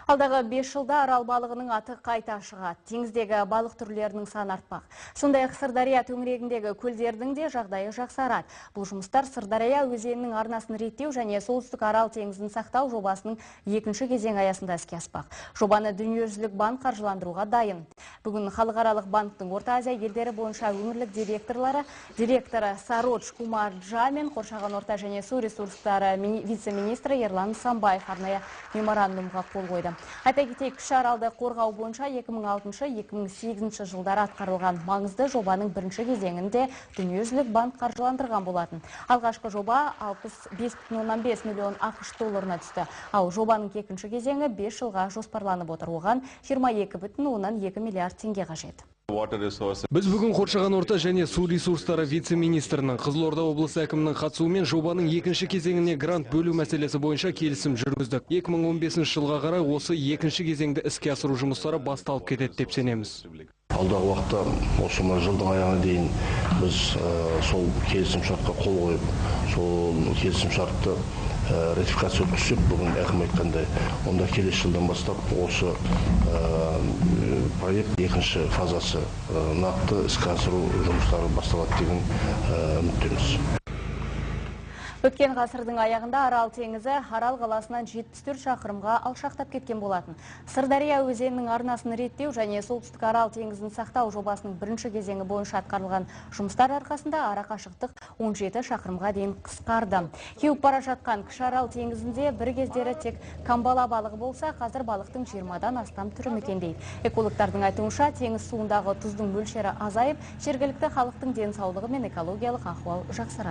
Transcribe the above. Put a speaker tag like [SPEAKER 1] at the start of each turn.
[SPEAKER 1] Алдағы 5 жылда арал балығының аты қайта шығады. Теңіздегі балық түрлерінің саны артпақ. Сондай-ақ Сырдария төңірегіндегі көлдердің де жағдайы жақсарады. Бұл жұмыстар Сырдария өзенінің арнасын реттеу және солтүстік арал теңізін сақтау жобасының екінші кезеңі аясында іске аспақ. Жобаны Дүниежүзілік банк қаржыландыруға дайын. Бүгін Халықаралық банктың Орта Азия елдері бойынша өңірлік директоры Сародж Кумарджа мен Қоршаған орта және су ресурстары вице-министрі Ерлан Самбаев арнайы меморандумға қол қойды. Айта кетейік, кіші аралды қорғау бойынша 2006-2008 жылдары атқарылған маңызды жобаның бірінші кезеңінде Дүниежүзілік банк қаржыландырған болатын. Алғашқы жоба 65,5 миллион ақш долларына түсті. Ал жобаның екінші кезеңі 5 жылға жоспарланып отыр. Оған 22,2 миллиард теңге қажет.
[SPEAKER 2] Біз бүгін Қоршаған орта және су ресурстары вице-министрінің Қызылорда облысы әкімінің қатысуымен жобаның екінші кезеңіне грант бөлу мәселесі бойынша келісім жүргіздік. 2015 жылға қарай осы екінші кезеңді іске асыру жұмыстары басталып кетеді деп сенеміз.
[SPEAKER 3] Алдағы уақытта осы жылдың аяғына дейін біз сол келісім шартқа қол қойып, сол келісім шартты ратификация өткізсек, бүгін әкім айтқандай, онда келесі жылдан бастап осы проект екінші фазасы нақты іске асыру жұмыстары басталады деген үміттеміз.
[SPEAKER 1] Өткен ғасырдың аяғында Арал теңізі Арал қаласынан 74 шақырымға алшақтап кеткен болатын. Сырдария өзенінің арнасын реттеу және солтүстік Арал теңізін сақтау жобасының бірінші кезеңі бойынша атқарылған жұмыстар арқасында ара қашықтық 17 шақырымға дейін қысқарды. Кеуіп бара жатқан кіші Арал теңізінде бір кездері тек камбала балығы болса, қазір балықтың 20-дан астам түрі мекендейді. Экологтардың айтуынша, теңіз суындағы тұздың мөлшері азайып, жергілікті халықтың денсаулығы мен экологиялық ахуал жақсарады.